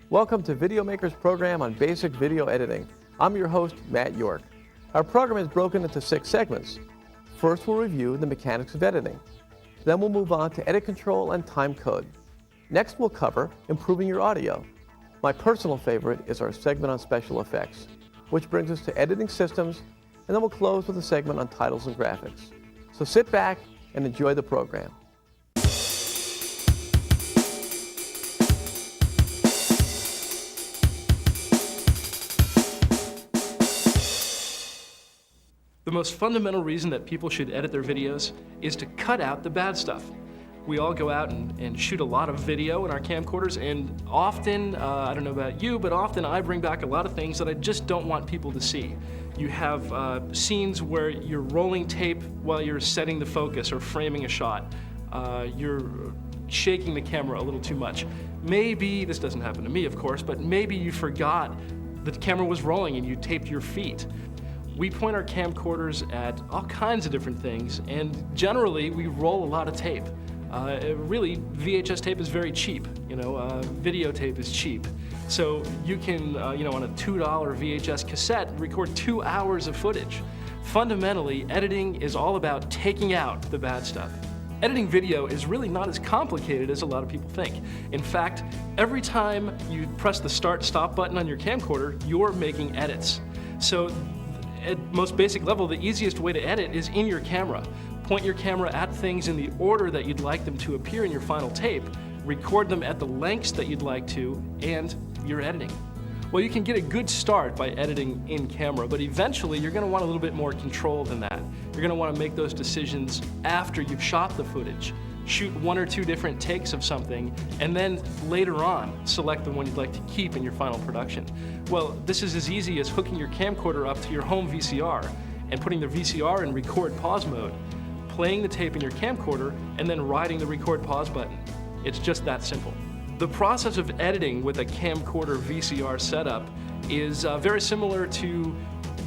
Welcome to Videomaker's program on basic video editing. I'm your host, Matt York. Our program is broken into 6 segments. First, we'll review the mechanics of editing. Then we'll move on to edit control and time code. Next, we'll cover improving your audio. My personal favorite is our segment on special effects, which brings us to editing systems, and then we'll close with a segment on titles and graphics. So sit back and enjoy the program. The most fundamental reason that people should edit their videos is to cut out the bad stuff. We all go out and shoot a lot of video in our camcorders, and often, I don't know about you, but often I bring back a lot of things that I just don't want people to see. You have scenes where you're rolling tape while you're setting the focus or framing a shot. You're shaking the camera a little too much. Maybe, this doesn't happen to me of course, but maybe you forgot that the camera was rolling and you taped your feet. We point our camcorders at all kinds of different things, and generally we roll a lot of tape. Really, VHS tape is very cheap. Videotape is cheap. So you can, on a $2 VHS cassette, record 2 hours of footage. Fundamentally, editing is all about taking out the bad stuff. Editing video is really not as complicated as a lot of people think. In fact, every time you press the start-stop button on your camcorder, you're making edits. So at most basic level, the easiest way to edit is in your camera. Point your camera at things in the order that you'd like them to appear in your final tape, record them at the lengths that you'd like to, and you're editing. Well, you can get a good start by editing in camera, but eventually you're going to want a little bit more control than that. You're going to want to make those decisions after you've shot the footage. Shoot 1 or 2 different takes of something, and then later on, select the one you'd like to keep in your final production. Well, this is as easy as hooking your camcorder up to your home VCR and putting the VCR in record pause mode, playing the tape in your camcorder, and then riding the record pause button. It's just that simple. The process of editing with a camcorder VCR setup is very similar to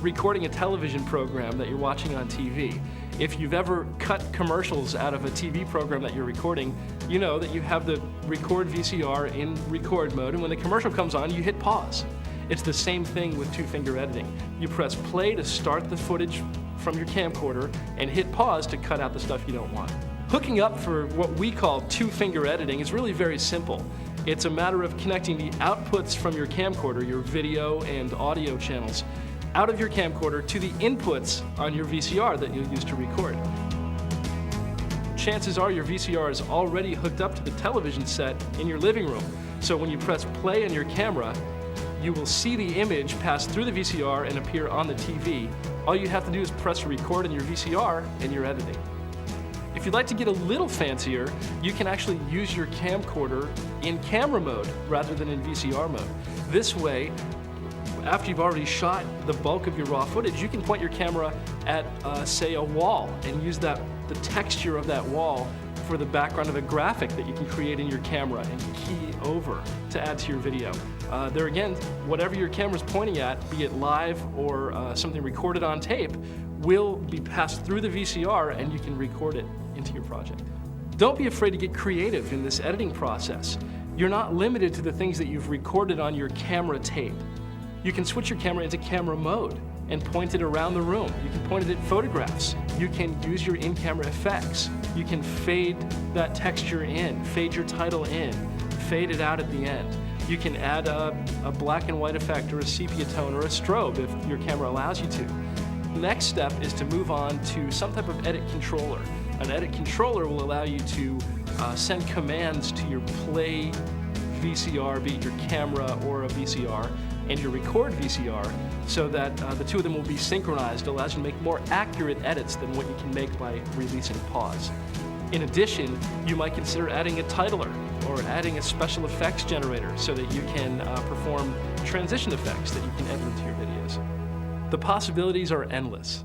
recording a television program that you're watching on TV. If you've ever cut commercials out of a TV program that you're recording, you know that you have the record VCR in record mode, and when the commercial comes on, you hit pause. It's the same thing with 2-finger editing. You press play to start the footage from your camcorder and hit pause to cut out the stuff you don't want. Hooking up for what we call 2-finger editing is really very simple. It's a matter of connecting the outputs from your camcorder, your video and audio channels, out of your camcorder to the inputs on your VCR that you'll use to record. Chances are your VCR is already hooked up to the television set in your living room. So when you press play on your camera, you will see the image pass through the VCR and appear on the TV. All you have to do is press record on your VCR and you're editing. If you'd like to get a little fancier, you can actually use your camcorder in camera mode rather than in VCR mode. This way, after you've already shot the bulk of your raw footage, you can point your camera at, say, a wall and use the texture of that wall for the background of a graphic that you can create in your camera and key over to add to your video. There again, whatever your camera's pointing at, be it live or something recorded on tape, will be passed through the VCR and you can record it into your project. Don't be afraid to get creative in this editing process. You're not limited to the things that you've recorded on your camera tape. You can switch your camera into camera mode and point it around the room. You can point it at photographs. You can use your in-camera effects. You can fade that texture in, fade your title in, fade it out at the end. You can add a black and white effect or a sepia tone or a strobe if your camera allows you to. The next step is to move on to some type of edit controller. An edit controller will allow you to send commands to your play VCR, be it your camera or a VCR, and your record VCR, so that the two of them will be synchronized. It allows you to make more accurate edits than what you can make by releasing pause. In addition, you might consider adding a titler or adding a special effects generator so that you can perform transition effects that you can edit into your videos. The possibilities are endless.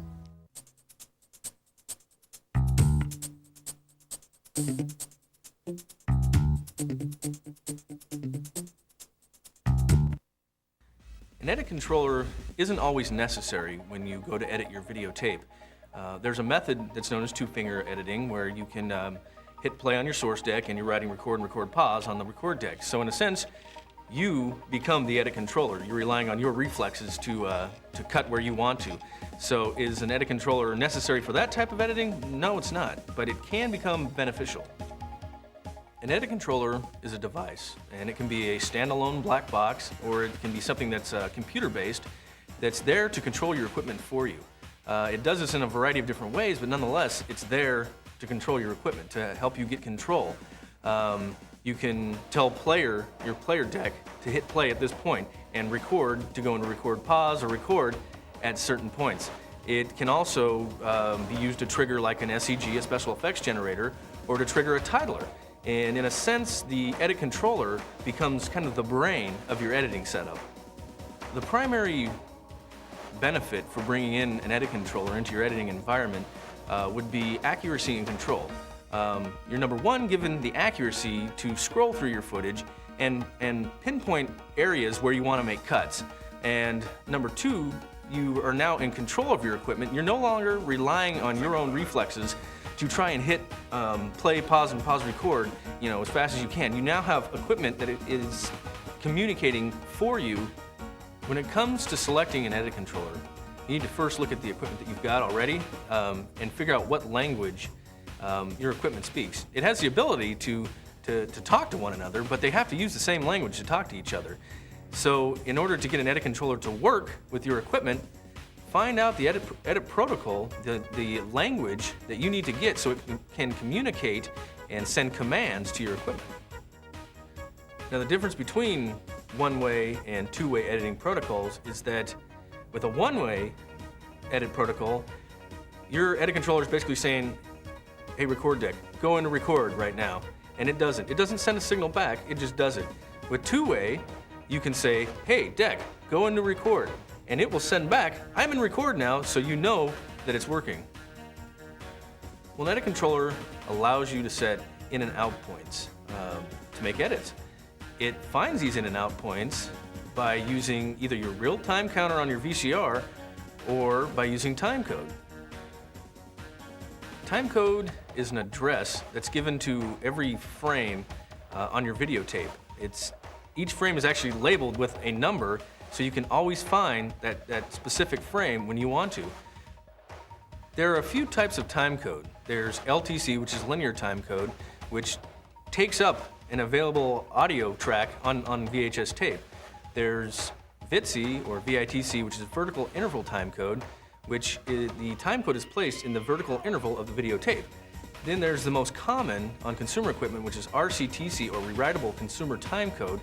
An edit controller isn't always necessary when you go to edit your videotape. There's a method that's known as 2-finger editing where you can hit play on your source deck and you're writing record and record pause on the record deck. So in a sense, you become the edit controller. You're relying on your reflexes to cut where you want to. So is an edit controller necessary for that type of editing? No, it's not, but it can become beneficial. An edit controller is a device, and it can be a standalone black box, or it can be something that's computer-based that's there to control your equipment for you. It does this in a variety of different ways, but nonetheless, it's there to control your equipment, to help you get control. You can tell your player deck to hit play at this point and record, to go into record pause or record at certain points. It can also be used to trigger like an SEG, a special effects generator, or to trigger a titler. And in a sense, the edit controller becomes kind of the brain of your editing setup. The primary benefit for bringing in an edit controller into your editing environment would be accuracy and control. You're number one, given the accuracy to scroll through your footage and pinpoint areas where you want to make cuts. And number two, you are now in control of your equipment. You're no longer relying on your own reflexes to try and hit play, pause, and pause record, as fast as you can. You now have equipment that is communicating for you. When it comes to selecting an edit controller, you need to first look at the equipment that you've got already and figure out what language your equipment speaks. It has the ability to talk to one another, but they have to use the same language to talk to each other. So in order to get an edit controller to work with your equipment, find out the edit protocol, the language that you need to get so it can communicate and send commands to your equipment. Now the difference between one-way and two-way editing protocols is that with a one-way edit protocol, your edit controller is basically saying, hey, record deck, go into record right now. And it doesn't. It doesn't send a signal back, it just does it. With two-way, you can say, hey, deck, go into record. And it will send back, I'm in record now, so you know that it's working. Well, an edit controller allows you to set in and out points to make edits. It finds these in and out points by using either your real time counter on your VCR or by using timecode. Timecode is an address that's given to every frame on your videotape. Each frame is actually labeled with a number, so you can always find that specific frame when you want to. There are a few types of timecode. There's LTC, which is linear timecode, which takes up an available audio track on VHS tape. There's VITC, or VITC, which is vertical interval timecode, which the timecode is placed in the vertical interval of the videotape. Then there's the most common on consumer equipment, which is RCTC, or rewritable consumer timecode,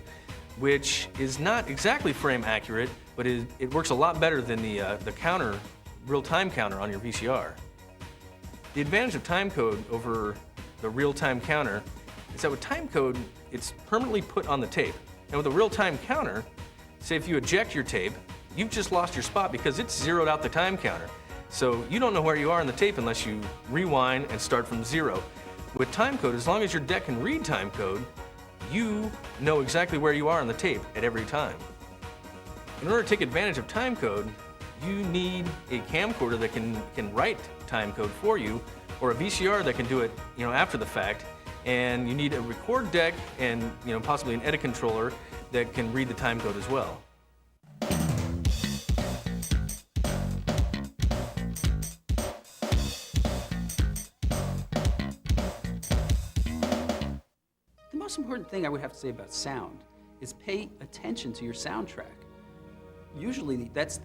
which is not exactly frame accurate, but it works a lot better than the counter, real-time counter on your VCR. The advantage of timecode over the real-time counter is that with timecode, it's permanently put on the tape. And with a real-time counter, say if you eject your tape, you've just lost your spot because it's zeroed out the time counter. So you don't know where you are in the tape unless you rewind and start from zero. With timecode, as long as your deck can read timecode, you know exactly where you are on the tape at every time. In order to take advantage of timecode, you need a camcorder that can write timecode for you, or a VCR that can do it, after the fact. And you need a record deck and, possibly an edit controller that can read the timecode as well. The most important thing I would have to say about sound is pay attention to your soundtrack. Usually that's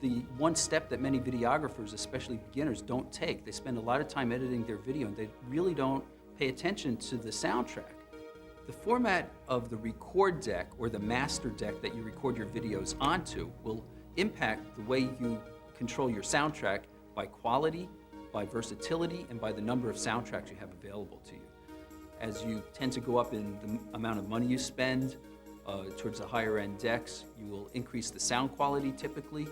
the one step that many videographers, especially beginners, don't take. They spend a lot of time editing their video and they really don't pay attention to the soundtrack. The format of the record deck or the master deck that you record your videos onto will impact the way you control your soundtrack by quality, by versatility, and by the number of soundtracks you have available to you. As you tend to go up in the amount of money you spend towards the higher end decks, you will increase the sound quality typically.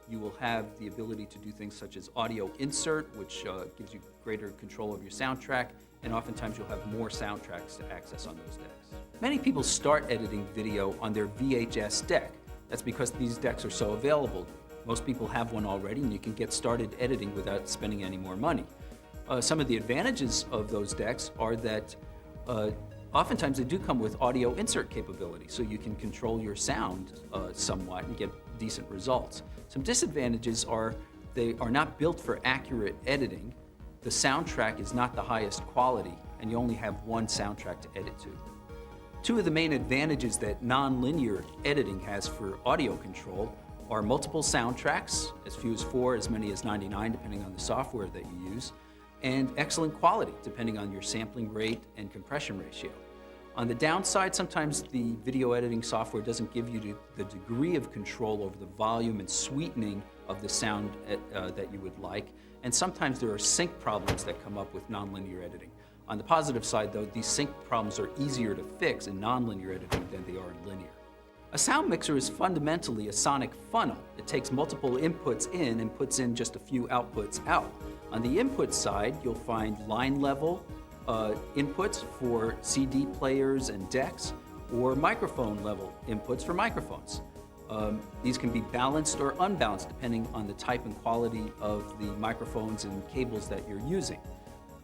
You will have the ability to do things such as audio insert, which gives you greater control of your soundtrack, and oftentimes you'll have more soundtracks to access on those decks. Many people start editing video on their VHS deck. That's because these decks are so available. Most people have one already and you can get started editing without spending any more money. Some of the advantages of those decks are that oftentimes they do come with audio insert capability, so you can control your sound somewhat and get decent results. Some disadvantages are they are not built for accurate editing, the soundtrack is not the highest quality, and you only have one soundtrack to edit to. Two of the main advantages that non-linear editing has for audio control are multiple soundtracks, as few as 4, as many as 99, depending on the software that you use, and excellent quality, depending on your sampling rate and compression ratio. On the downside, sometimes the video editing software doesn't give you the degree of control over the volume and sweetening of the sound that you would like, and sometimes there are sync problems that come up with nonlinear editing. On the positive side, though, these sync problems are easier to fix in nonlinear editing than they are in linear. A sound mixer is fundamentally a sonic funnel. It takes multiple inputs in and puts in just a few outputs out. On the input side, you'll find line level inputs for CD players and decks, or microphone level inputs for microphones. These can be balanced or unbalanced depending on the type and quality of the microphones and cables that you're using.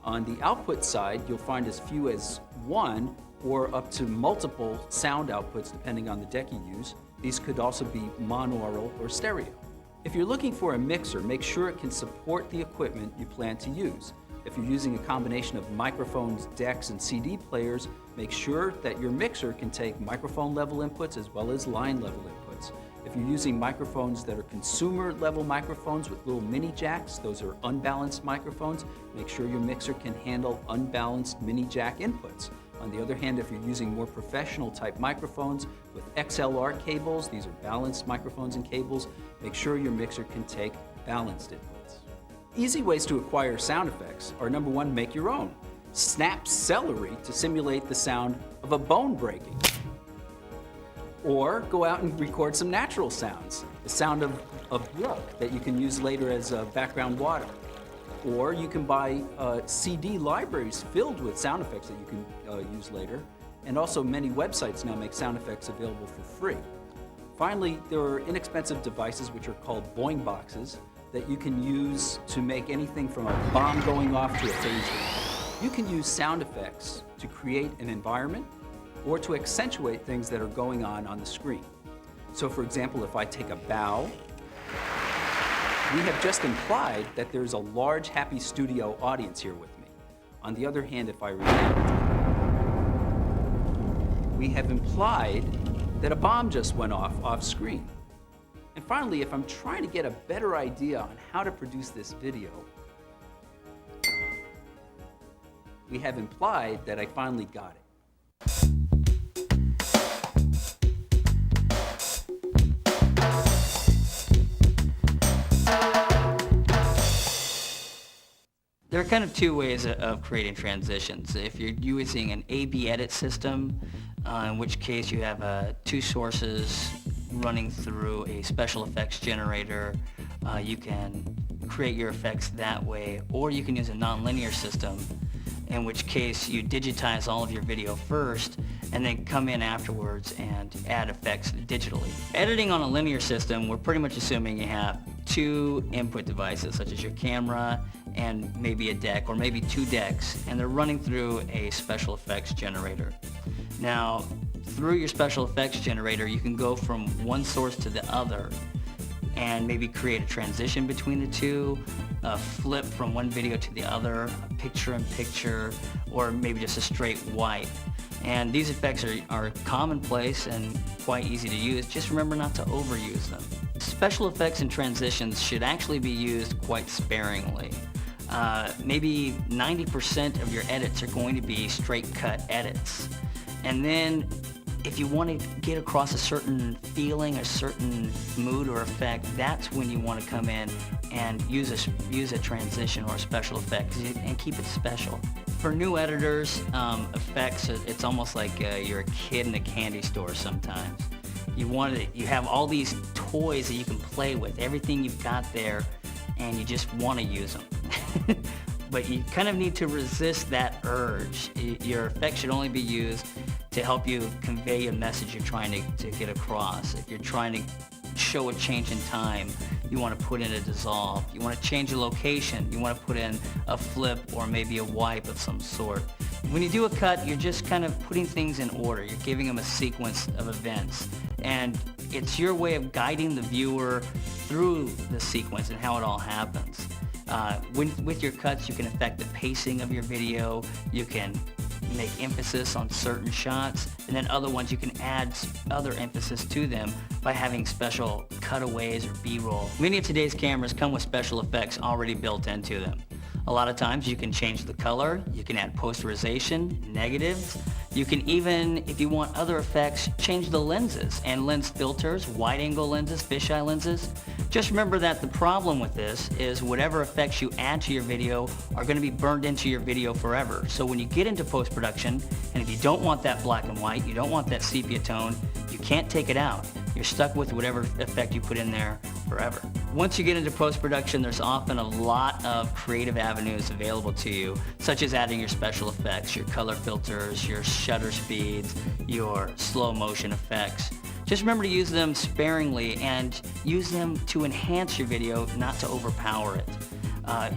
On the output side, you'll find as few as 1 or up to multiple sound outputs depending on the deck you use. These could also be monaural or stereo. If you're looking for a mixer, make sure it can support the equipment you plan to use. If you're using a combination of microphones, decks, and CD players, make sure that your mixer can take microphone level inputs as well as line level inputs. If you're using microphones that are consumer level microphones with little mini jacks, those are unbalanced microphones, make sure your mixer can handle unbalanced mini jack inputs. On the other hand, if you're using more professional type microphones with XLR cables, these are balanced microphones and cables, make sure your mixer can take balanced inputs. Easy ways to acquire sound effects are: number 1, make your own. Snap celery to simulate the sound of a bone breaking. Or go out and record some natural sounds, the sound of a brook that you can use later as background water. Or you can buy CD libraries filled with sound effects that you can use later. And also many websites now make sound effects available for free. Finally, there are inexpensive devices which are called boing boxes that you can use to make anything from a bomb going off to a phaser. You can use sound effects to create an environment or to accentuate things that are going on the screen. So for example, if I take a bow, we have just implied that there's a large happy studio audience here with me. On the other hand, if I react, we have implied that a bomb just went off screen. And finally, if I'm trying to get a better idea on how to produce this video, we have implied that I finally got it. There are kind of 2 ways of creating transitions. If you're using an A/B edit system, in which case you have 2 sources running through a special effects generator, you can create your effects that way, or you can use a nonlinear system, in which case you digitize all of your video first and then come in afterwards and add effects digitally. Editing on a linear system, we're pretty much assuming you have 2 input devices, such as your camera and maybe a deck, or maybe 2 decks, and they're running through a special effects generator. Now, through your special effects generator, you can go from one source to the other and maybe create a transition between the 2, a flip from one video to the other, a picture-in-picture, or maybe just a straight wipe. And these effects are commonplace and quite easy to use. Just remember not to overuse them. Special effects and transitions should actually be used quite sparingly. Maybe 90% of your edits are going to be straight cut edits. And then if you want to get across a certain feeling, a certain mood or effect, that's when you want to come in and use a transition or a special effect and keep it special. For new editors, effects, it's almost like you're a kid in a candy store sometimes. You have all these toys that you can play with, everything you've got there, and you just want to use them. But you kind of need to resist that urge. Your effects should only be used to help you convey a message you're trying to get across. If you're trying to show a change in time, you want to put in a dissolve. You want to change a location, you want to put in a flip or maybe a wipe of some sort. When you do a cut, you're just kind of putting things in order. You're giving them a sequence of events. And it's your way of guiding the viewer through the sequence and how it all happens. With your cuts, you can affect the pacing of your video. You can make emphasis on certain shots, and then other ones you can add other emphasis to them by having special cutaways or B-roll. Many of today's cameras come with special effects already built into them. A lot of times you can change the color, you can add posterization, negatives. You can even, if you want other effects, change the lenses and lens filters, wide-angle lenses, fisheye lenses. Just remember that the problem with this is whatever effects you add to your video are going to be burned into your video forever. So when you get into post-production, and if you don't want that black and white, you don't want that sepia tone, you can't take it out. You're stuck with whatever effect you put in there forever. Once you get into post-production, there's often a lot of creative avenues available to you, such as adding your special effects, your color filters, your shutter speeds, your slow motion effects. Just remember to use them sparingly and use them to enhance your video, not to overpower it.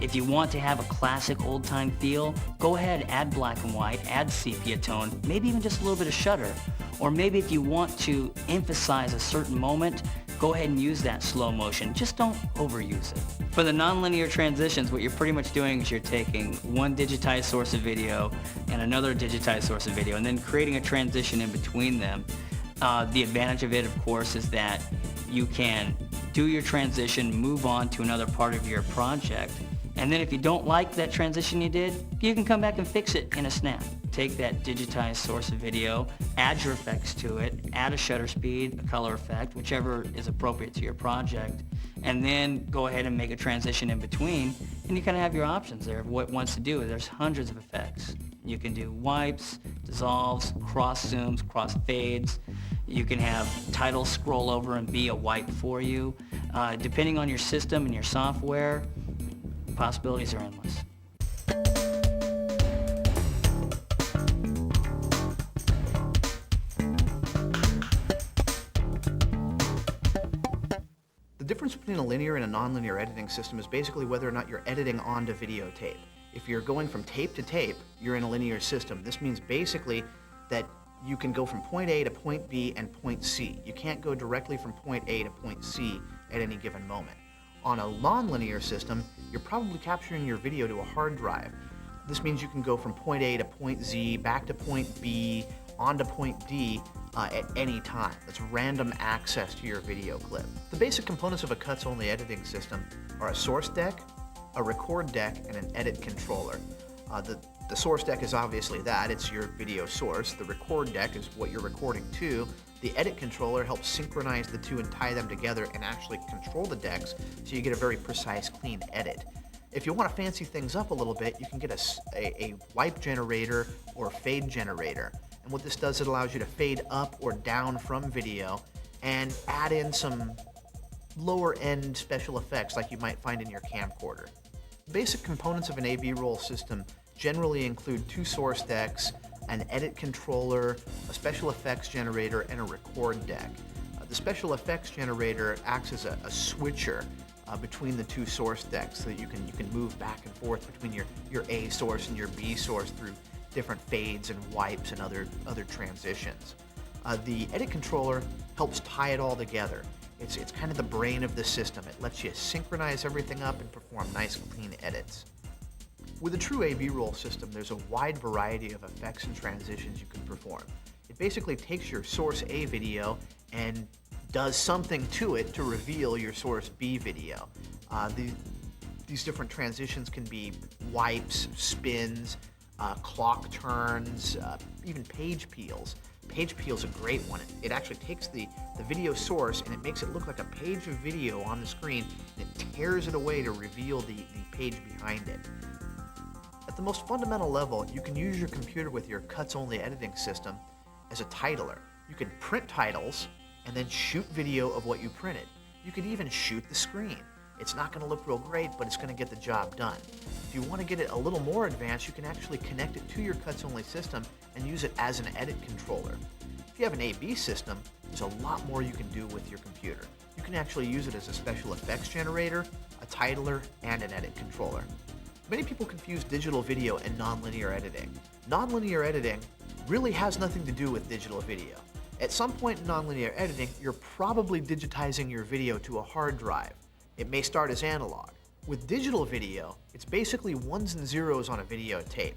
If you want to have a classic old-time feel, go ahead, add black and white, add sepia tone, maybe even just a little bit of shutter. Or maybe if you want to emphasize a certain moment, go ahead and use that slow motion. Just don't overuse it. For the nonlinear transitions, what you're pretty much doing is you're taking one digitized source of video and another digitized source of video and then creating a transition in between them. The advantage of it, of course, is that you can do your transition, move on to another part of your project, and then if you don't like that transition you did, you can come back and fix it in a snap. Take that digitized source of video, add your effects to it, add a shutter speed, a color effect, whichever is appropriate to your project, and then go ahead and make a transition in between, and you kind of have your options there of what it wants to do. There's hundreds of effects. You can do wipes, dissolves, cross zooms, cross fades. You can have titles scroll over and be a wipe for you. Depending on your system and your software, the possibilities are endless. The difference between a linear and a nonlinear editing system is basically whether or not you're editing onto videotape. If you're going from tape to tape, you're in a linear system. This means basically that you can go from point A to point B and point C. You can't go directly from point A to point C at any given moment. On a nonlinear system, you're probably capturing your video to a hard drive. This means you can go from point A to point Z, back to point B, on to point D at any time. That's random access to your video clip. The basic components of a cuts-only editing system are a source deck, a record deck, and an edit controller. The source deck is obviously that, it's your video source. The record deck is what you're recording to. The edit controller helps synchronize the two and tie them together and actually control the decks so you get a very precise, clean edit. If you want to fancy things up a little bit, you can get a wipe generator or fade generator. And what this does, it allows you to fade up or down from video and add in some lower end special effects like you might find in your camcorder. The basic components of an A/B roll system generally include two source decks, an edit controller, a special effects generator, and a record deck. The special effects generator acts as a switcher between the two source decks so that you can move back and forth between your A source and your B source through different fades and wipes and other transitions. The edit controller helps tie it all together. It's kind of the brain of the system. It lets you synchronize everything up and perform nice, clean edits. With a true A/B roll system, there's a wide variety of effects and transitions you can perform. It basically takes your source A video and does something to it to reveal your source B video. These different transitions can be wipes, spins, clock turns, even page peels. Page peel is a great one. It actually takes the video source and it makes it look like a page of video on the screen and it tears it away to reveal the page behind it. At the most fundamental level, you can use your computer with your cuts-only editing system as a titler. You can print titles and then shoot video of what you printed. You could even shoot the screen. It's not going to look real great, but it's going to get the job done. If you want to get it a little more advanced, you can actually connect it to your cuts-only system and use it as an edit controller. If you have an A/B system, there's a lot more you can do with your computer. You can actually use it as a special effects generator, a titler, and an edit controller. Many people confuse digital video and nonlinear editing. Nonlinear editing really has nothing to do with digital video. At some point in nonlinear editing, you're probably digitizing your video to a hard drive. It may start as analog. With digital video, it's basically ones and zeros on a videotape.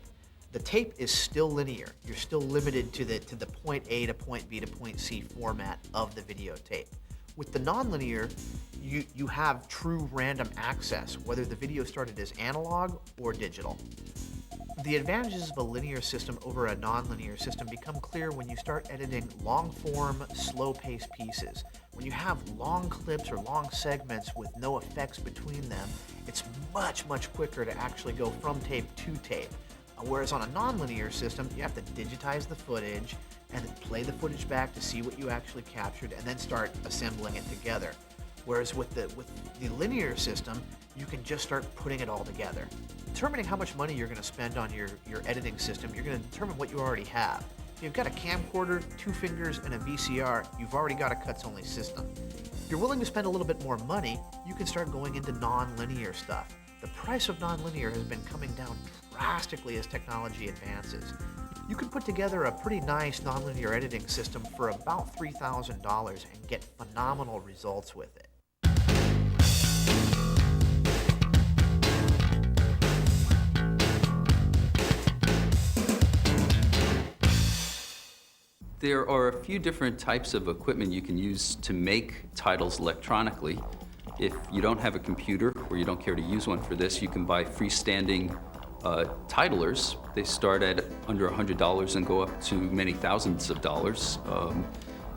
The tape is still linear. You're still limited to the point A to point B to point C format of the videotape. With the nonlinear, you have true random access, whether the video started as analog or digital. The advantages of a linear system over a nonlinear system become clear when you start editing long-form, slow-paced pieces. When you have long clips or long segments with no effects between them, it's much, much quicker to actually go from tape to tape. Whereas on a nonlinear system, you have to digitize the footage and then play the footage back to see what you actually captured and then start assembling it together. Whereas with the linear system, you can just start putting it all together. Determining how much money you're going to spend on your editing system, you're going to determine what you already have. If you've got a camcorder, 2 fingers, and a VCR, you've already got a cuts-only system. If you're willing to spend a little bit more money, you can start going into non-linear stuff. The price of non-linear has been coming down drastically as technology advances. You can put together a pretty nice nonlinear editing system for about $3,000 and get phenomenal results with it. There are a few different types of equipment you can use to make titles electronically. If you don't have a computer or you don't care to use one for this, you can buy freestanding titlers. They start at under $100 and go up to many thousands of dollars.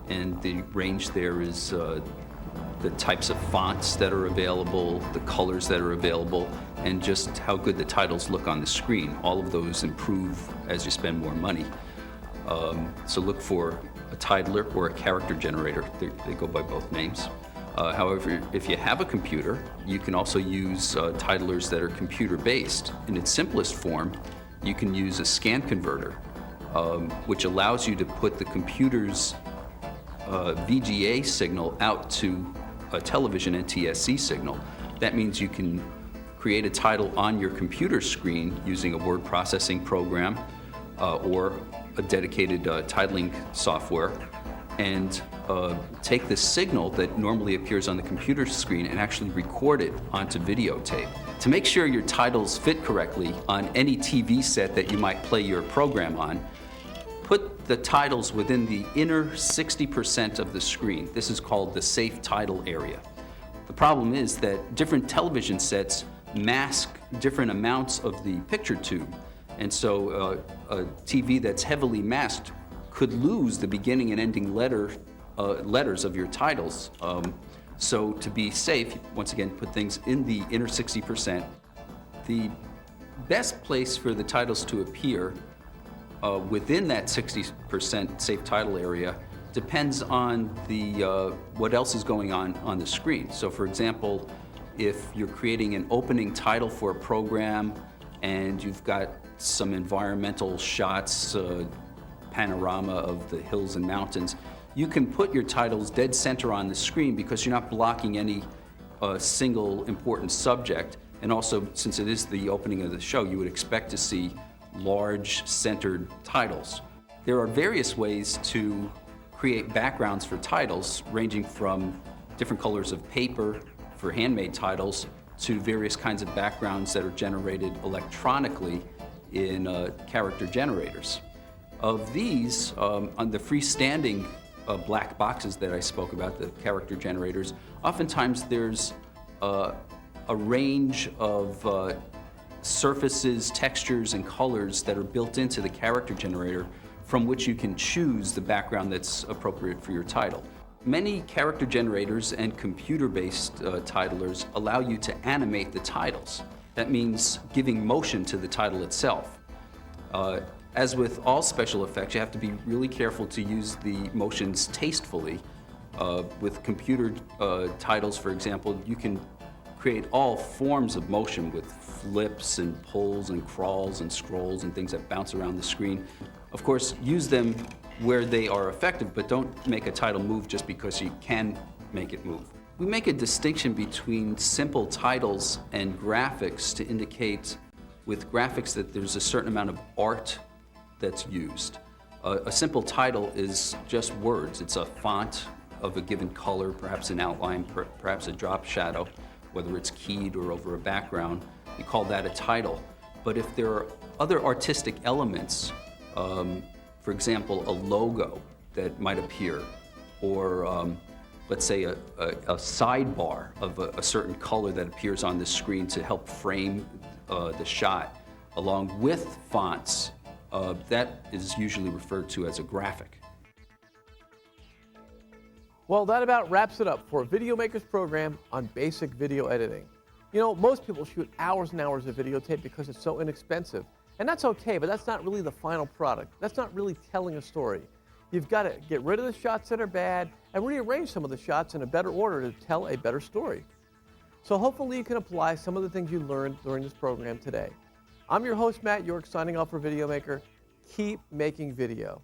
And the range there is the types of fonts that are available, the colors that are available, and just how good the titles look on the screen. All of those improve as you spend more money. So look for a titler or a character generator. They go by both names. However, if you have a computer, you can also use titlers that are computer-based. In its simplest form, you can use a scan converter, which allows you to put the computer's VGA signal out to a television NTSC signal. That means you can create a title on your computer screen using a word processing program or a dedicated titling software, and take the signal that normally appears on the computer screen and actually record it onto videotape. To make sure your titles fit correctly on any TV set that you might play your program on, put the titles within the inner 60% of the screen. This is called the safe title area. The problem is that different television sets mask different amounts of the picture tube. And so a TV that's heavily masked could lose the beginning and ending letters of your titles. So to be safe, once again, put things in the inner 60%. The best place for the titles to appear within that 60% safe title area depends on what else is going on the screen. So for example, if you're creating an opening title for a program and you've got some environmental shots, panorama of the hills and mountains, you can put your titles dead center on the screen because you're not blocking any single important subject. And also, since it is the opening of the show, you would expect to see large centered titles. There are various ways to create backgrounds for titles, ranging from different colors of paper for handmade titles to various kinds of backgrounds that are generated electronically in character generators. Of these, on the freestanding black boxes that I spoke about, the character generators, oftentimes there's a range of surfaces, textures, and colors that are built into the character generator from which you can choose the background that's appropriate for your title. Many character generators and computer-based titlers allow you to animate the titles. That means giving motion to the title itself. As with all special effects, you have to be really careful to use the motions tastefully. With computer titles, for example, you can create all forms of motion with flips and pulls and crawls and scrolls and things that bounce around the screen. Of course, use them where they are effective, but don't make a title move just because you can make it move. We make a distinction between simple titles and graphics to indicate With graphics, that there's a certain amount of art that's used. A simple title is just words. It's a font of a given color, perhaps an outline, perhaps a drop shadow, whether it's keyed or over a background. We call that a title. But if there are other artistic elements, for example, a logo that might appear, or let's say a sidebar of a certain color that appears on the screen to help frame the shot, along with fonts, that is usually referred to as a graphic. Well, that about wraps it up for Videomaker's program on basic video editing. You know, most people shoot hours and hours of videotape because it's so inexpensive. And that's okay, but that's not really the final product. That's not really telling a story. You've got to get rid of the shots that are bad and rearrange some of the shots in a better order to tell a better story. So hopefully you can apply some of the things you learned during this program today. I'm your host, Matt York, signing off for Videomaker. Keep making video.